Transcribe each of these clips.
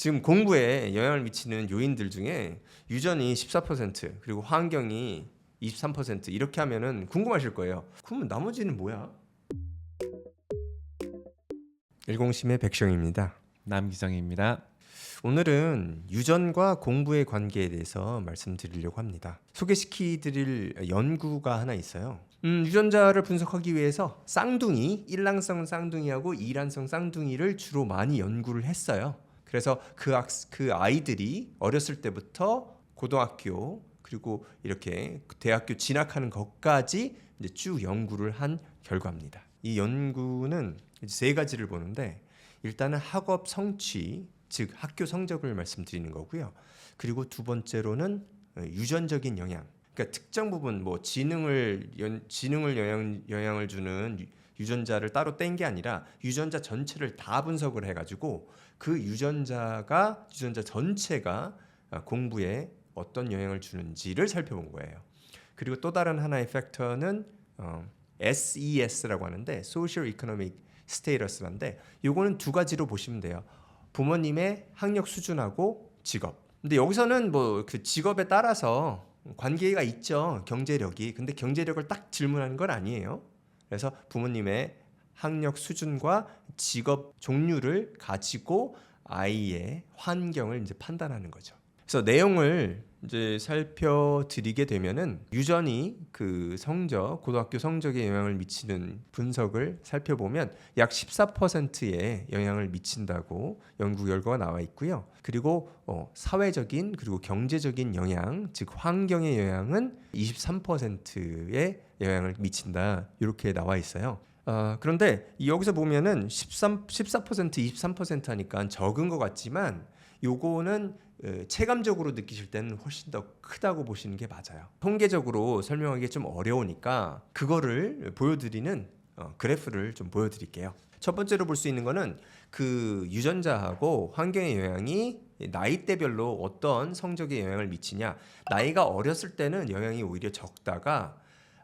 지금 공부에 영향을 미치는 요인들 중에 유전이 14% 그리고 환경이 23% 이렇게 하면은 궁금하실 거예요. 그러면 나머지는 뭐야? 일공심의 백성입니다. 남기성입니다. 오늘은 유전과 공부의 관계에 대해서 말씀드리려고 합니다. 소개시켜드릴 연구가 하나 있어요. 유전자를 분석하기 위해서 쌍둥이, 일란성 쌍둥이하고 이란성 쌍둥이를 주로 많이 연구를 했어요. 그래서 그 아이들이 어렸을 때부터 고등학교 그리고 이렇게 대학교 진학하는 것까지 이제 쭉 연구를 한 결과입니다. 이 연구는 세 가지를 보는데 일단은 학업 성취, 즉 학교 성적을 말씀드리는 거고요. 그리고 두 번째로는 유전적인 영향. 그러니까 특정 부분 뭐 지능을 영향을 주는 유전자를 따로 뗀 게 아니라 유전자 전체를 다 분석을 해가지고 그 유전자 전체가 공부에 어떤 영향을 주는지를 살펴본 거예요. 그리고 또 다른 하나의 팩터는 SES라고 하는데 Social Economic Status인데 요거는 두 가지로 보시면 돼요. 부모님의 학력 수준하고 직업. 근데 여기서는 뭐 그 직업에 따라서 관계가 있죠. 경제력이. 근데 경제력을 딱 질문하는 건 아니에요. 그래서 부모님의 학력 수준과 직업 종류를 가지고 아이의 환경을 이제 판단하는 거죠. 그래서 내용을 이제 살펴드리게 되면은 유전이 그 성적, 고등학교 성적에 영향을 미치는 분석을 살펴보면 약 14%의 영향을 미친다고 연구 결과가 나와 있고요. 그리고 사회적인 그리고 경제적인 영향, 즉 환경의 영향은 23%의 영향을 미친다. 이렇게 나와 있어요. 그런데 여기서 보면은 14%, 23% 하니까 적은 것 같지만 요거는 체감적으로 느끼실 때는 훨씬 더 크다고 보시는 게 맞아요. 통계적으로 설명하기 좀 어려우니까 그거를 보여드리는 그래프를 좀 보여드릴게요. 첫 번째로 볼 수 있는 거는 그 유전자하고 환경의 영향이 나이대별로 어떤 성적에 영향을 미치냐. 나이가 어렸을 때는 영향이 오히려 적다가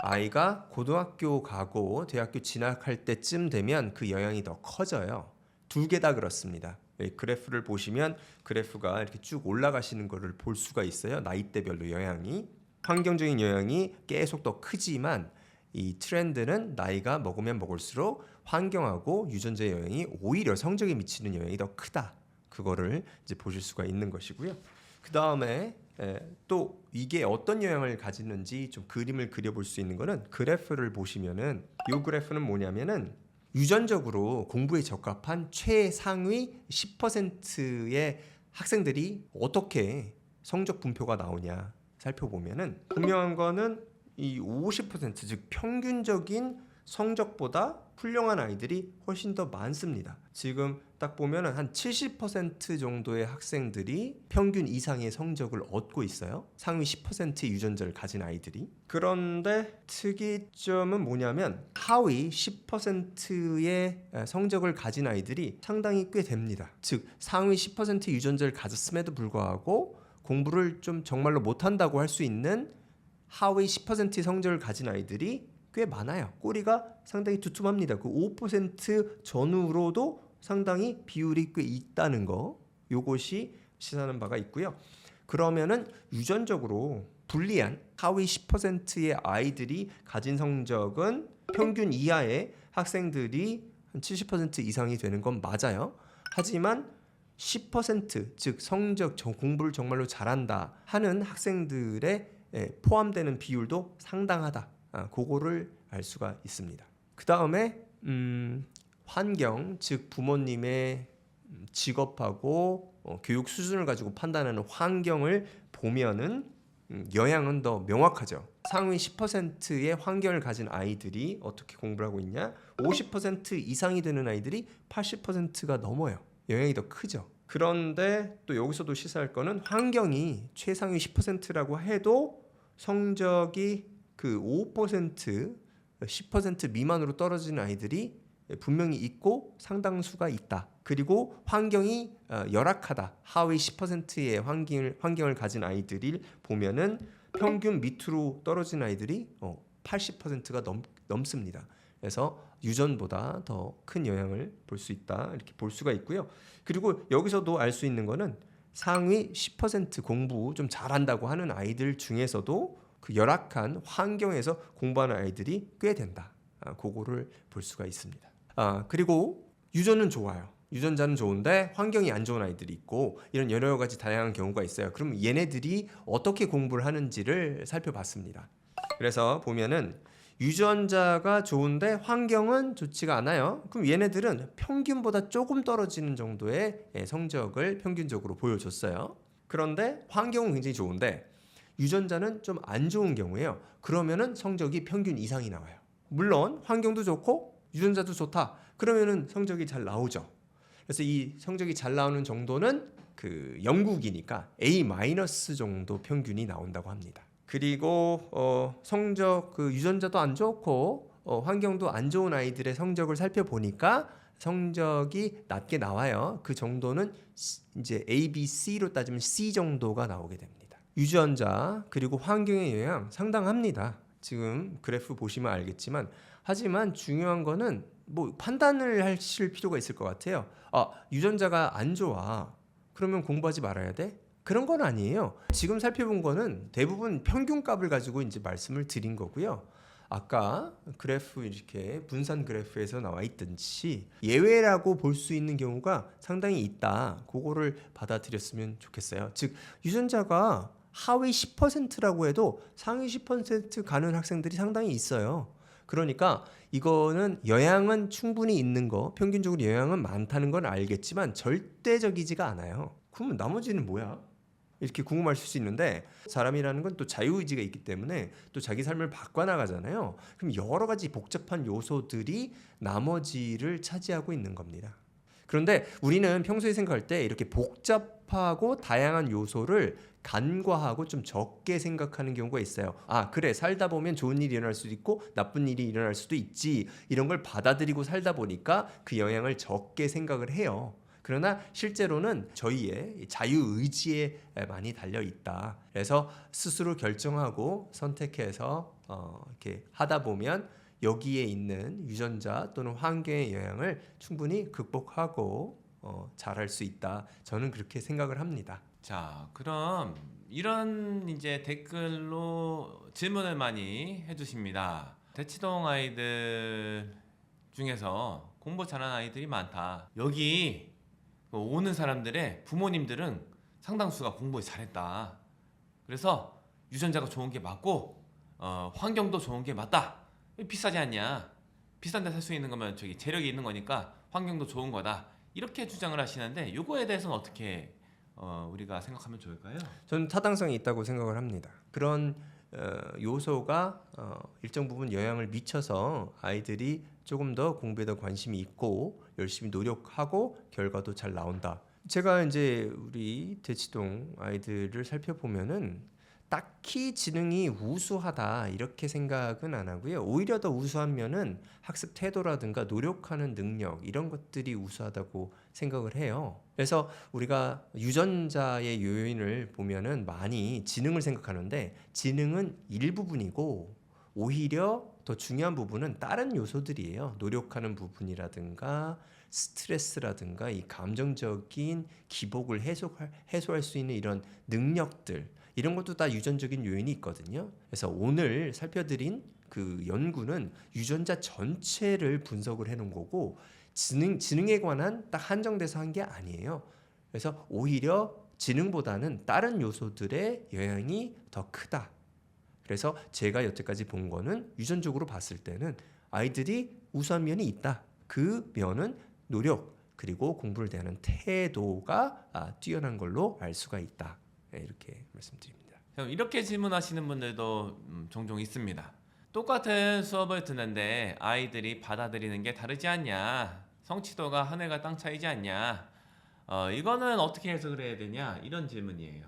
아이가 고등학교 가고 대학교 진학할 때쯤 되면 그 영향이 더 커져요. 두 개 다 그렇습니다. 그래프를 보시면 그래프가 이렇게 쭉 올라가시는 것을 볼 수가 있어요. 나이대별로 영향이. 환경적인 영향이 계속 더 크지만 이 트렌드는 나이가 먹으면 먹을수록 환경하고 유전자의 영향이 오히려 성적에 미치는 영향이 더 크다. 그거를 이제 보실 수가 있는 것이고요. 그 다음에 또 이게 어떤 영향을 가지는지 좀 그림을 그려볼 수 있는 거는 그래프를 보시면은 이 그래프는 뭐냐면은 유전적으로 공부에 적합한 최상위 10%의 학생들이 어떻게 성적 분표가 나오냐 살펴보면은 분명한 거는 이 50%, 즉 평균적인 성적보다 훌륭한 아이들이 훨씬 더 많습니다. 지금 딱 보면은 한 70% 정도의 학생들이 평균 이상의 성적을 얻고 있어요. 상위 10%의 유전자를 가진 아이들이. 그런데 특이점은 뭐냐면 하위 10%의 성적을 가진 아이들이 상당히 꽤 됩니다. 즉 상위 10%의 유전자를 가졌음에도 불구하고 공부를 좀 정말로 못한다고 할 수 있는 하위 10%의 성적을 가진 아이들이 꽤 많아요. 꼬리가 상당히 두툼합니다. 그 5% 전후로도 상당히 비율이 꽤 있다는 거. 요것이 시사하는 바가 있고요. 그러면은 유전적으로 불리한 하위 10%의 아이들이 가진 성적은 평균 이하의 학생들이 한 70% 이상이 되는 건 맞아요. 하지만 10% 즉 성적 공부를 정말로 잘한다 하는 학생들의 포함되는 비율도 상당하다. 그거를 알 수가 있습니다. 그 다음에 환경, 즉 부모님의 직업하고 교육 수준을 가지고 판단하는 환경을 보면은 영향은 더 명확하죠. 상위 10%의 환경을 가진 아이들이 어떻게 공부를 하고 있냐? 50% 이상이 되는 아이들이 80%가 넘어요. 영향이 더 크죠. 그런데 또 여기서도 시사할 거는 환경이 최상위 10%라고 해도 성적이 그 5%, 10% 미만으로 떨어지는 아이들이 분명히 있고 상당수가 있다. 그리고 환경이 열악하다. 하위 10%의 환경을 가진 아이들을 보면은 평균 밑으로 떨어진 아이들이 80%가 넘습니다. 그래서 유전보다 더 큰 영향을 볼 수 있다 이렇게 볼 수가 있고요. 그리고 여기서도 알 수 있는 거는 상위 10% 공부 좀 잘한다고 하는 아이들 중에서도 그 열악한 환경에서 공부하는 아이들이 꽤 된다. 그거를 볼 수가 있습니다. 그리고 유전은 좋아요. 유전자는 좋은데 환경이 안 좋은 아이들이 있고 이런 여러 가지 다양한 경우가 있어요. 그럼 얘네들이 어떻게 공부를 하는지를 살펴봤습니다. 그래서 보면은 유전자가 좋은데 환경은 좋지가 않아요. 그럼 얘네들은 평균보다 조금 떨어지는 정도의 성적을 평균적으로 보여줬어요. 그런데 환경은 굉장히 좋은데 유전자는 좀 안 좋은 경우에요. 그러면은 성적이 평균 이상이 나와요. 물론 환경도 좋고 유전자도 좋다. 그러면은 성적이 잘 나오죠. 그래서 이 성적이 잘 나오는 정도는 그 영국이니까 A- 정도 평균이 나온다고 합니다. 그리고 성적 그 유전자도 안 좋고 환경도 안 좋은 아이들의 성적을 살펴보니까 성적이 낮게 나와요. 그 정도는 이제 A, B, C로 따지면 C 정도가 나오게 됩니다. 유전자 그리고 환경의 영향 상당합니다. 지금 그래프 보시면 알겠지만 하지만 중요한 거는 뭐 판단을 하실 필요가 있을 것 같아요. 유전자가 안 좋아. 그러면 공부하지 말아야 돼? 그런 건 아니에요. 지금 살펴본 거는 대부분 평균값을 가지고 이제 말씀을 드린 거고요. 아까 그래프 이렇게 분산 그래프에서 나와 있듯이 예외라고 볼 수 있는 경우가 상당히 있다. 그거를 받아들였으면 좋겠어요. 즉 유전자가 하위 10%라고 해도 상위 10% 가는 학생들이 상당히 있어요. 그러니까 이거는 영향은 충분히 있는 거, 평균적으로 영향은 많다는 건 알겠지만 절대적이지가 않아요. 그러면 나머지는 뭐야? 이렇게 궁금하실 수 있는데 사람이라는 건 또 자유의지가 있기 때문에 또 자기 삶을 바꿔나가잖아요. 그럼 여러 가지 복잡한 요소들이 나머지를 차지하고 있는 겁니다. 그런데 우리는 평소에 생각할 때 이렇게 복잡하고 다양한 요소를 간과하고 좀 적게 생각하는 경우가 있어요. 그래, 살다 보면 좋은 일이 일어날 수도 있고 나쁜 일이 일어날 수도 있지. 이런 걸 받아들이고 살다 보니까 그 영향을 적게 생각을 해요. 그러나 실제로는 저희의 자유의지에 많이 달려 있다. 그래서 스스로 결정하고 선택해서 이렇게 하다 보면 여기에 있는 유전자 또는 환경의 영향을 충분히 극복하고 잘할 수 있다. 저는 그렇게 생각을 합니다. 자, 그럼 이런 이제 댓글로 질문을 많이 해주십니다. 대치동 아이들 중에서 공부 잘하는 아이들이 많다. 여기 오는 사람들의 부모님들은 상당수가 공부 잘했다. 그래서 유전자가 좋은 게 맞고 환경도 좋은 게 맞다. 비싸지 않냐? 비싼 데 살 수 있는 거면 저기 재력이 있는 거니까 환경도 좋은 거다. 이렇게 주장을 하시는데 이거에 대해서는 어떻게 우리가 생각하면 좋을까요? 저는 타당성이 있다고 생각을 합니다. 그런 요소가 일정 부분 영향을 미쳐서 아이들이 조금 더 공부에 더 관심이 있고 열심히 노력하고 결과도 잘 나온다. 제가 이제 우리 대치동 아이들을 살펴보면은 딱히 지능이 우수하다 이렇게 생각은 안 하고요. 오히려 더 우수한 면은 학습 태도라든가 노력하는 능력 이런 것들이 우수하다고 생각을 해요. 그래서 우리가 유전자의 요인을 보면은 많이 지능을 생각하는데 지능은 일부분이고 오히려 더 중요한 부분은 다른 요소들이에요. 노력하는 부분이라든가 스트레스라든가 이 감정적인 기복을 해소할 수 있는 이런 능력들 이런 것도 다 유전적인 요인이 있거든요. 그래서 오늘 살펴드린 그 연구는 유전자 전체를 분석을 해놓은 거고 지능에 관한 딱 한정돼서 한 게 아니에요. 그래서 오히려 지능보다는 다른 요소들의 영향이 더 크다. 그래서 제가 여태까지 본 거는 유전적으로 봤을 때는 아이들이 우수한 면이 있다. 그 면은 노력 그리고 공부를 대하는 태도가 뛰어난 걸로 알 수가 있다. 이렇게 말씀드립니다. 이렇게 질문하시는 분들도 종종 있습니다. 똑같은 수업을 듣는데 아이들이 받아들이는 게 다르지 않냐? 성취도가 하늘과 땅 차이지 않냐? 이거는 어떻게 해석을 해야 되냐? 이런 질문이에요.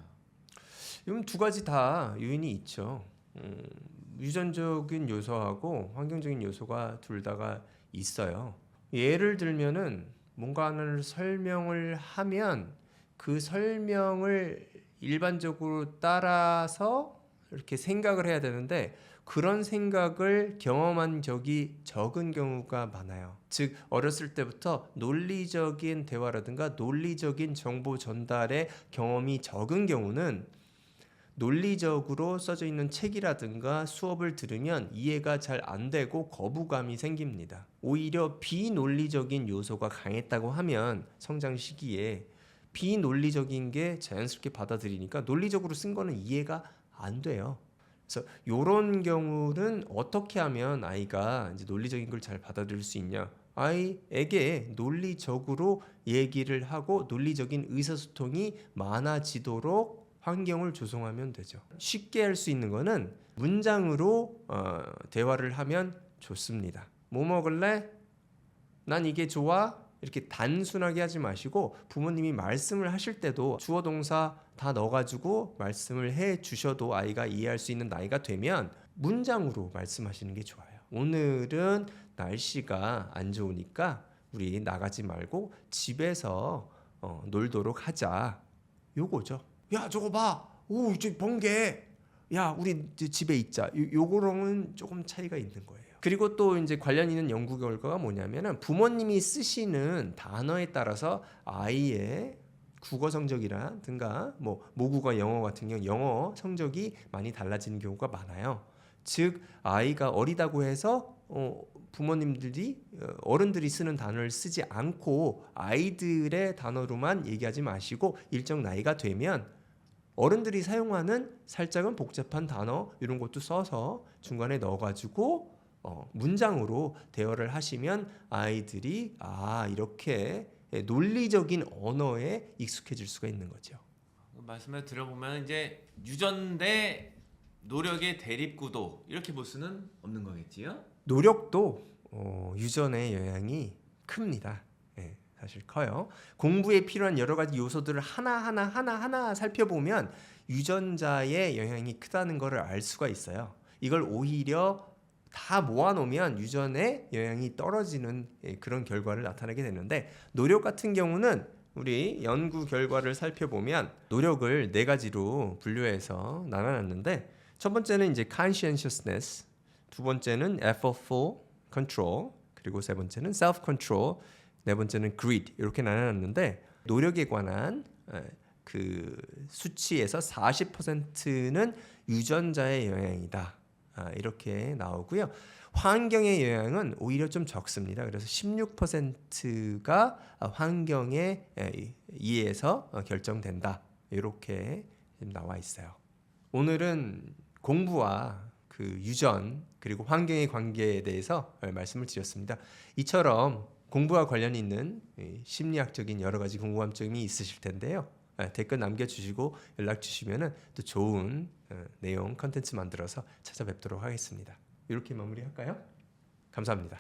이건 두 가지 다 요인이 있죠. 유전적인 요소하고 환경적인 요소가 둘 다가 있어요. 예를 들면은 뭔가 하나를 설명을 하면 그 설명을 일반적으로 따라서 이렇게 생각을 해야 되는데 그런 생각을 경험한 적이 적은 경우가 많아요. 즉 어렸을 때부터 논리적인 대화라든가 논리적인 정보 전달의 경험이 적은 경우는 논리적으로 써져 있는 책이라든가 수업을 들으면 이해가 잘 안 되고 거부감이 생깁니다. 오히려 비논리적인 요소가 강했다고 하면 성장 시기에 비논리적인 게 자연스럽게 받아들이니까 논리적으로 쓴 거는 이해가 안 돼요. 그래서 이런 경우는 어떻게 하면 아이가 이제 논리적인 걸 잘 받아들일 수 있냐? 아이에게 논리적으로 얘기를 하고 논리적인 의사소통이 많아지도록 환경을 조성하면 되죠. 쉽게 할 수 있는 거는 문장으로 대화를 하면 좋습니다. 뭐 먹을래? 난 이게 좋아? 이렇게 단순하게 하지 마시고 부모님이 말씀을 하실 때도 주어 동사 다 넣어가지고 말씀을 해 주셔도 아이가 이해할 수 있는 나이가 되면 문장으로 말씀하시는 게 좋아요. 오늘은 날씨가 안 좋으니까 우리 나가지 말고 집에서 놀도록 하자. 요거죠. 야 저거 봐. 오 저 번개. 야 우리 이제 집에 있자. 요거랑은 조금 차이가 있는 거예요. 그리고 또 이제 관련 있는 연구 결과가 뭐냐면은 부모님이 쓰시는 단어에 따라서 아이의 국어 성적이라든가 뭐 모국어 영어 같은 경우 영어 성적이 많이 달라지는 경우가 많아요. 즉 아이가 어리다고 해서 부모님들이 어른들이 쓰는 단어를 쓰지 않고 아이들의 단어로만 얘기하지 마시고 일정 나이가 되면 어른들이 사용하는 살짝은 복잡한 단어 이런 것도 써서 중간에 넣어가지고 문장으로 대화를 하시면 아이들이 이렇게 논리적인 언어에 익숙해질 수가 있는 거죠. 말씀을 들어보면 이제 유전 대 노력의 대립 구도 이렇게 볼 수는 없는 거겠지요? 노력도 유전의 영향이 큽니다. 예, 사실 커요. 공부에 필요한 여러 가지 요소들을 하나하나 살펴보면 유전자의 영향이 크다는 것을 알 수가 있어요. 이걸 오히려 다 모아놓으면 유전의 영향이 떨어지는 그런 결과를 나타내게 되는데 노력 같은 경우는 우리 연구 결과를 살펴보면 노력을 4가지로 분류해서 나눠놨는데 첫 번째는 이제 conscientiousness, 두 번째는 effortful control, 그리고 세 번째는 self control, 네 번째는 greed 이렇게 나눠놨는데 노력에 관한 그 수치에서 40%는 유전자의 영향이다. 이렇게 나오고요. 환경의 영향은 오히려 좀 적습니다. 그래서 16%가 환경에 의해서 결정된다. 이렇게 나와 있어요. 오늘은 공부와 그 유전 그리고 환경의 관계에 대해서 말씀을 드렸습니다. 이처럼 공부와 관련 있는 심리학적인 여러 가지 궁금점이 있으실 텐데요. 댓글 남겨주시고 연락 주시면은 또 좋은 내용 컨텐츠 만들어서 찾아뵙도록 하겠습니다. 이렇게 마무리할까요? 감사합니다.